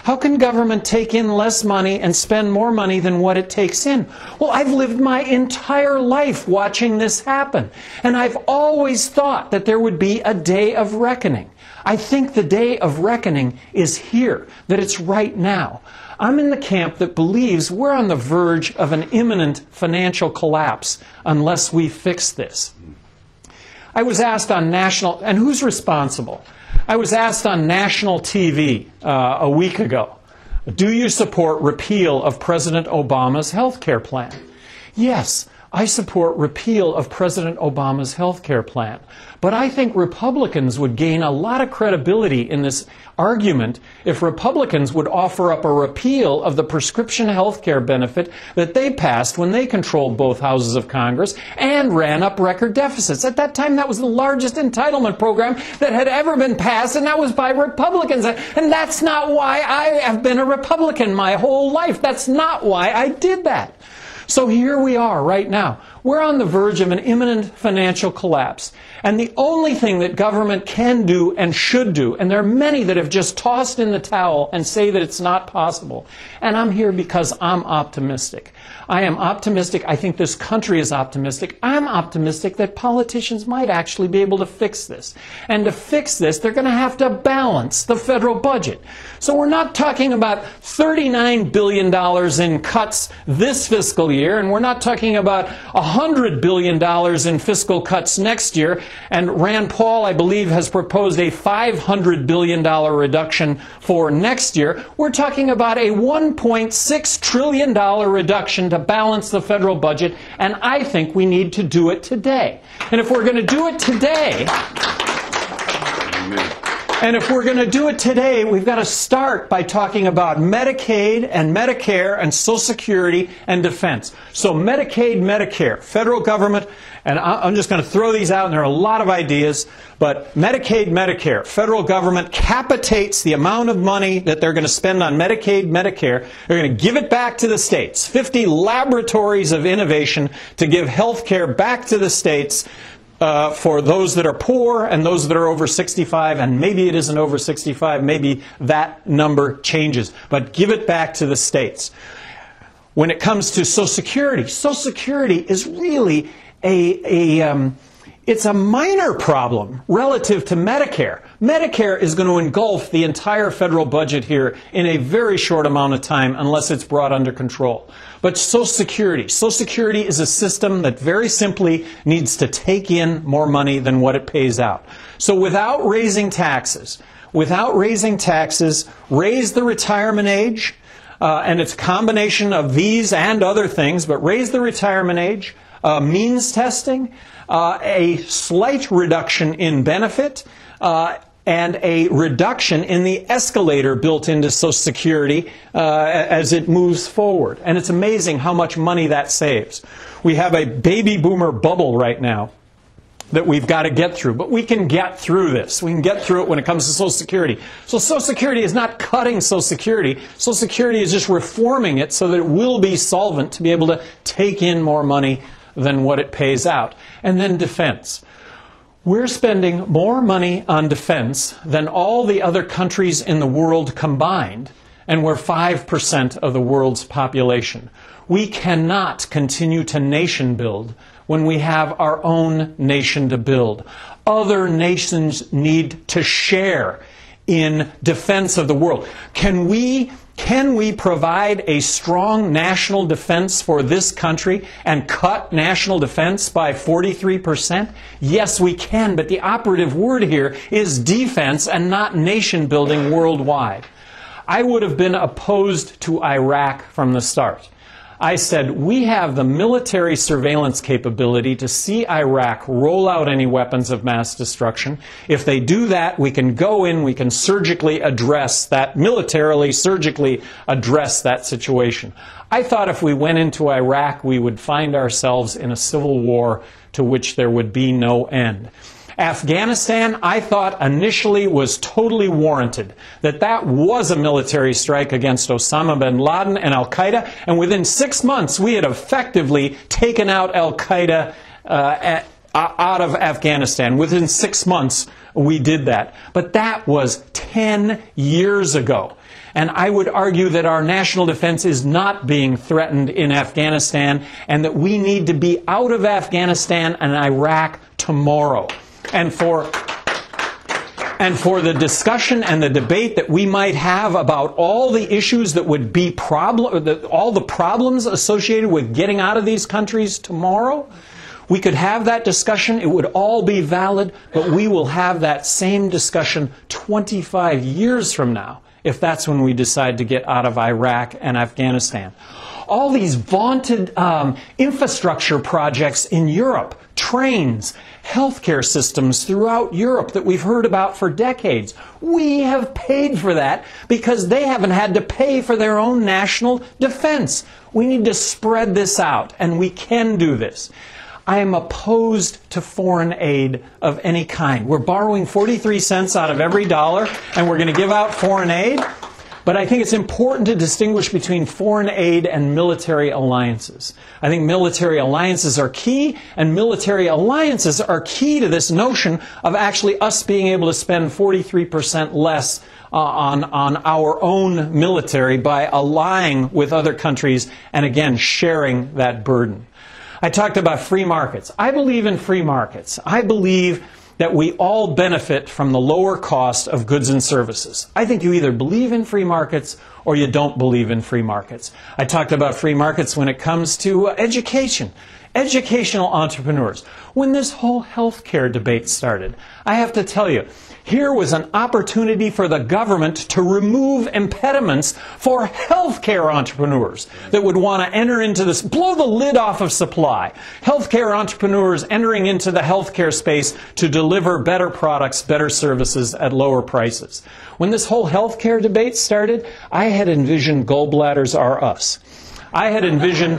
How can government take in less money and spend more money than what it takes in? Well, I've lived my entire life watching this happen. And I've always thought that there would be a day of reckoning. I think the day of reckoning is here, that it's right now. I'm in the camp that believes we're on the verge of an imminent financial collapse unless we fix this. I was asked on national, and who's responsible? I was asked on national TV a week ago, do you support repeal of President Obama's health care plan? Yes, I support repeal of President Obama's health care plan. But I think Republicans would gain a lot of credibility in this argument if Republicans would offer up a repeal of the prescription health care benefit that they passed when they controlled both houses of Congress and ran up record deficits. At that time, that was the largest entitlement program that had ever been passed, and that was by Republicans. And that's not why I have been a Republican my whole life. That's not why I did that. So here we are right now. We're on the verge of an imminent financial collapse. And the only thing that government can do and should do, and there are many that have just tossed in the towel and say that it's not possible. And I'm here because I'm optimistic. I am optimistic. I think this country is optimistic. I'm optimistic that politicians might actually be able to fix this. And to fix this, they're going to have to balance the federal budget. So we're not talking about $39 billion in cuts this fiscal year, and we're not talking about $100 billion in fiscal cuts next year. And Rand Paul, I believe, has proposed a $500 billion reduction for next year. We're talking about a $1.6 trillion reduction to balance the federal budget, and I think we need to do it today. And if we're going to do it today, we've got to start by talking about Medicaid and Medicare and Social Security and defense. So Medicaid, Medicare, federal government, and I'm just going to throw these out, and there are a lot of ideas, but Medicaid, Medicare, federal government capitates the amount of money that they're going to spend on Medicaid, Medicare. They're going to give it back to the states. 50 laboratories of innovation to give health care back to the states. For those that are poor and those that are over 65, and maybe it isn't over 65, maybe that number changes. But give it back to the states. When it comes to Social Security is really it's a minor problem relative to Medicare. Medicare is going to engulf the entire federal budget here in a very short amount of time unless it's brought under control. But Social Security is a system that very simply needs to take in more money than what it pays out. So without raising taxes, raise the retirement age, and it's a combination of these and other things, but raise the retirement age, means testing, a slight reduction in benefit, and a reduction in the escalator built into Social Security as it moves forward. And it's amazing how much money that saves. We have a baby boomer bubble right now that we've got to get through. But we can get through this. We can get through it when it comes to Social Security. So Social Security is not cutting Social Security. Social Security is just reforming it so that it will be solvent to be able to take in more money than what it pays out. And then defense. We're spending more money on defense than all the other countries in the world combined, and we're 5% of the world's population. We cannot continue to nation build when we have our own nation to build. Other nations need to share in defense of the world. Can we provide a strong national defense for this country and cut national defense by 43%? Yes, we can, but the operative word here is defense and not nation building worldwide. I would have been opposed to Iraq from the start. I said, we have the military surveillance capability to see Iraq roll out any weapons of mass destruction. If they do that, we can go in, we can surgically address that, militarily, surgically address that situation. I thought if we went into Iraq, we would find ourselves in a civil war to which there would be no end. Afghanistan, I thought initially was totally warranted, that was a military strike against Osama bin Laden and Al-Qaeda, and within 6 months we had effectively taken out Al-Qaeda out of Afghanistan. Within 6 months we did that. But that was 10 years ago. And I would argue that our national defense is not being threatened in Afghanistan, and that we need to be out of Afghanistan and Iraq tomorrow. And for the discussion and the debate that we might have about all the issues that would be all the problems associated with getting out of these countries tomorrow, we could have that discussion. It would all be valid, but we will have that same discussion 25 years from now, if that's when we decide to get out of Iraq and Afghanistan. All these vaunted infrastructure projects in Europe, trains, healthcare systems throughout Europe that we've heard about for decades. We have paid for that because they haven't had to pay for their own national defense. We need to spread this out, and we can do this. I am opposed to foreign aid of any kind. We're borrowing 43 cents out of every dollar, and we're going to give out foreign aid. But I think it's important to distinguish between foreign aid and military alliances. I think military alliances are key, and military alliances are key to this notion of actually us being able to spend 43% less on our own military by allying with other countries and, again, sharing that burden. I talked about free markets. I believe in free markets. I believe that we all benefit from the lower cost of goods and services. I think you either believe in free markets or you don't believe in free markets. I talked about free markets when it comes to education. Educational entrepreneurs. When this whole healthcare debate started, I have to tell you, here was an opportunity for the government to remove impediments for healthcare entrepreneurs that would want to enter into this, blow the lid off of supply. Healthcare entrepreneurs entering into the healthcare space to deliver better products, better services at lower prices. When this whole healthcare debate started, I had envisioned Gallbladders Are Us. I had envisioned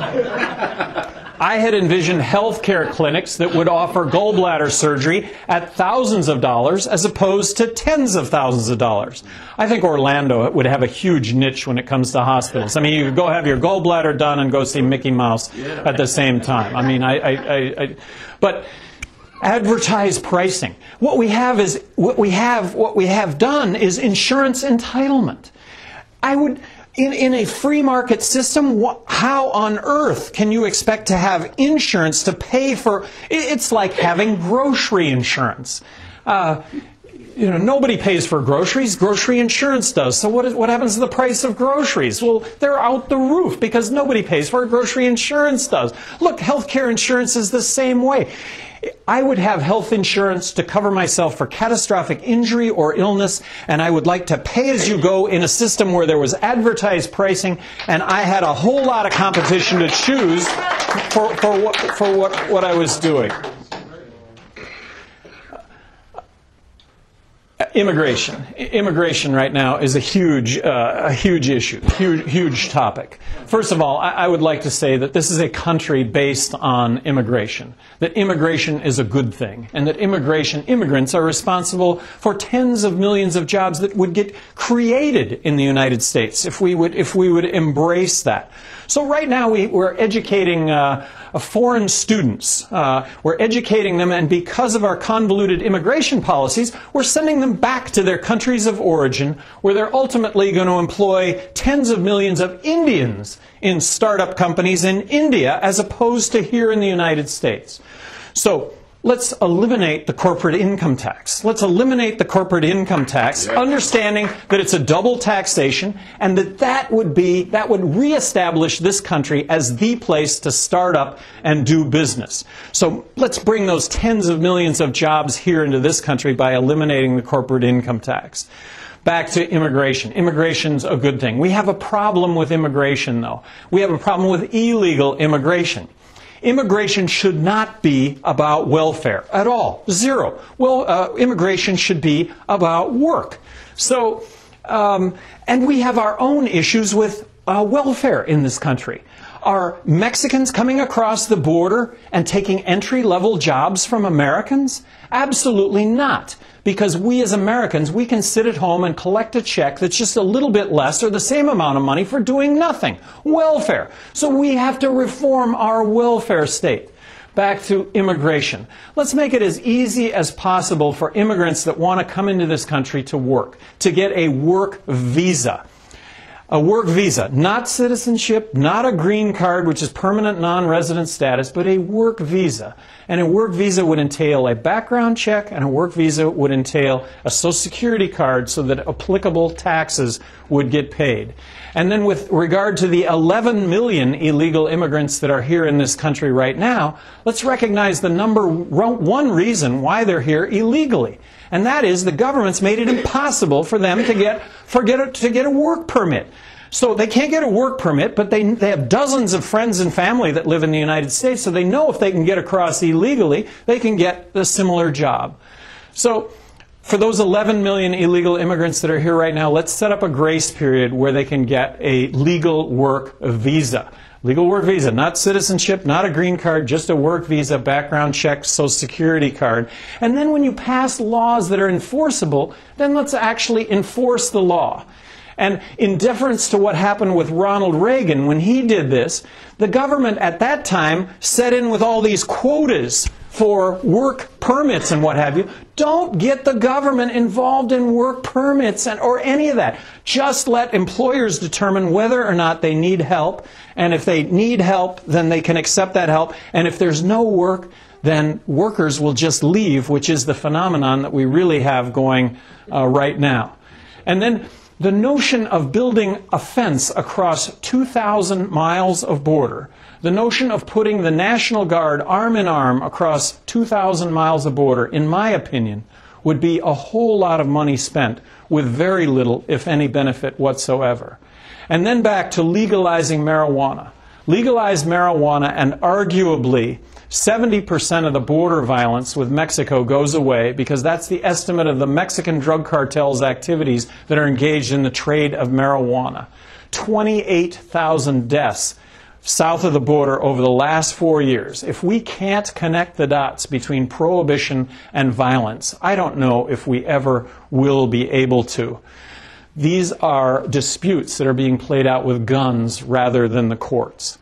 healthcare clinics that would offer gallbladder surgery at thousands of dollars as opposed to tens of thousands of dollars. I think Orlando would have a huge niche when it comes to hospitals. I mean, you could go have your gallbladder done and go see Mickey Mouse at the same time. I mean, but advertise pricing. What we have done is insurance entitlement. In a free market system, how on earth can you expect to have insurance to pay for? It's like having grocery insurance. Nobody pays for groceries. Grocery insurance does. So what happens to the price of groceries? Well, they're out the roof because nobody pays for it. Grocery insurance does. Look, healthcare insurance is the same way. I would have health insurance to cover myself for catastrophic injury or illness, and I would like to pay as you go in a system where there was advertised pricing, and I had a whole lot of competition to choose for what I was doing. Immigration. Immigration right now is a huge issue, huge topic. First of all, I would like to say that this is a country based on immigration, that immigration is a good thing, and that immigrants are responsible for tens of millions of jobs that would get created in the United States if we would embrace that. So right now we're educating foreign students. We're educating them, and because of our convoluted immigration policies, we're sending them back to their countries of origin, where they're ultimately going to employ tens of millions of Indians in startup companies in India, as opposed to here in the United States. So let's eliminate the corporate income tax. Let's eliminate the corporate income tax, understanding that it's a double taxation, and that would reestablish this country as the place to start up and do business. So let's bring those tens of millions of jobs here into this country by eliminating the corporate income tax. Back to immigration. Immigration's a good thing. We have a problem with immigration, though. We have a problem with illegal immigration. Immigration should not be about welfare at all. Zero. Well, immigration should be about work. So, and we have our own issues with welfare in this country. Are Mexicans coming across the border and taking entry-level jobs from Americans? Absolutely not. Because we as Americans, we can sit at home and collect a check that's just a little bit less or the same amount of money for doing nothing. Welfare. So we have to reform our welfare state. Back to immigration. Let's make it as easy as possible for immigrants that want to come into this country to work, to get a work visa. A work visa, not citizenship, not a green card, which is permanent non-resident status, but a work visa. And a work visa would entail a background check, and a work visa would entail a Social Security card so that applicable taxes would get paid. And then with regard to the 11 million illegal immigrants that are here in this country right now, let's recognize the number one reason why they're here illegally. And that is the government's made it impossible for them to get a work permit. So they can't get a work permit, but they have dozens of friends and family that live in the United States, so they know if they can get across illegally, they can get a similar job. So for those 11 million illegal immigrants that are here right now, let's set up a grace period where they can get a legal work visa. Legal work visa, not citizenship, not a green card, just a work visa, background check, Social Security card. And then when you pass laws that are enforceable, then let's actually enforce the law. And in deference to what happened with Ronald Reagan when he did this, the government at that time set in with all these quotas for work permits and what have you. Don't get the government involved in work permits or any of that. Just let employers determine whether or not they need help. And if they need help, then they can accept that help. And if there's no work, then workers will just leave, which is the phenomenon that we really have going right now. And then the notion of building a fence across 2,000 miles of border, the notion of putting the National Guard arm in arm across 2,000 miles of border, in my opinion, would be a whole lot of money spent with very little, if any, benefit whatsoever. And then back to legalizing marijuana. Legalize marijuana and arguably 70% of the border violence with Mexico goes away, because that's the estimate of the Mexican drug cartel's activities that are engaged in the trade of marijuana. 28,000 deaths south of the border over the last 4 years. If we can't connect the dots between prohibition and violence, I don't know if we ever will be able to. These are disputes that are being played out with guns rather than the courts.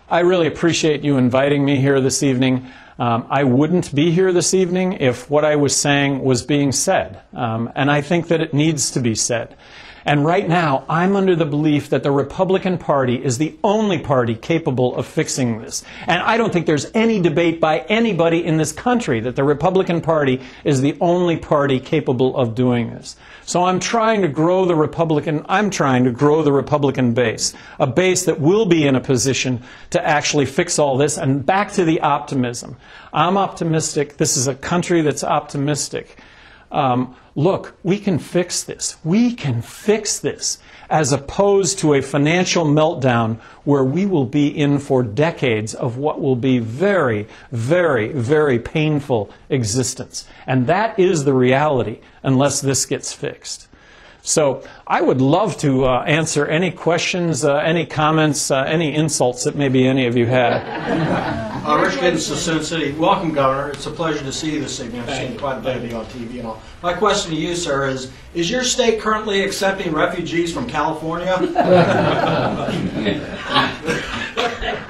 I really appreciate you inviting me here this evening. I wouldn't be here this evening if what I was saying was being said. And I think that it needs to be said. And right now, I'm under the belief that the Republican Party is the only party capable of fixing this. And I don't think there's any debate by anybody in this country that the Republican Party is the only party capable of doing this. So I'm trying to grow the Republican base, a base that will be in a position to actually fix all this. And back to the optimism. I'm optimistic. This is a country that's optimistic. Look, we can fix this. We can fix this, as opposed to a financial meltdown where we will be in for decades of what will be very, very, very painful existence. And that is the reality unless this gets fixed. So I would love to answer any questions, any comments, any insults that maybe any of you had. Rich Giddens, Sassoon City. Welcome, Governor. It's a pleasure to see you this evening. I've seen quite a bit of you on TV and all. My question to you, sir, is your state currently accepting refugees from California?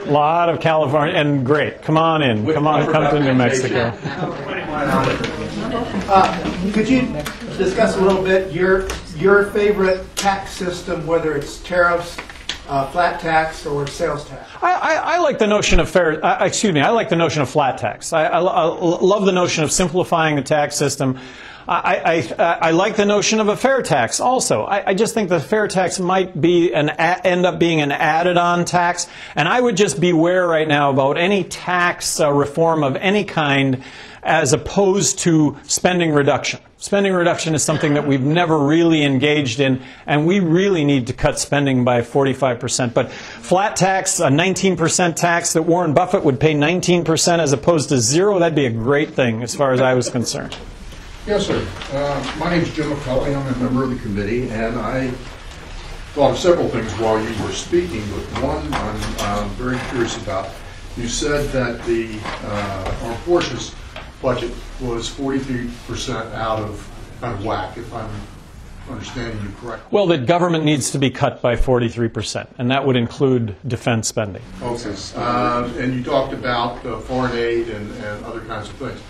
A lot of California, and great. Come on in. Come to New Mexico. Could you discuss a little bit your favorite tax system, whether it's tariffs, flat tax, or sales tax? I like the notion of I like the notion of flat tax. I love the notion of simplifying the tax system. I like the notion of a fair tax also. I just think the fair tax might be end up being an added-on tax, and I would just beware right now about any tax reform of any kind as opposed to spending reduction. Spending reduction is something that we've never really engaged in, and we really need to cut spending by 45%. But flat tax, a 19% tax that Warren Buffett would pay 19% as opposed to 0, that'd be a great thing as far as I was concerned. Yes, sir. My name is Jim McCulley. I'm a member of the committee, and I thought of several things while you were speaking, but one I'm very curious about. You said that the Armed Forces budget was 43% out of kind of whack, if I'm understanding you correctly. Well, the government needs to be cut by 43%, and that would include defense spending. Okay. And you talked about foreign aid and other kinds of things.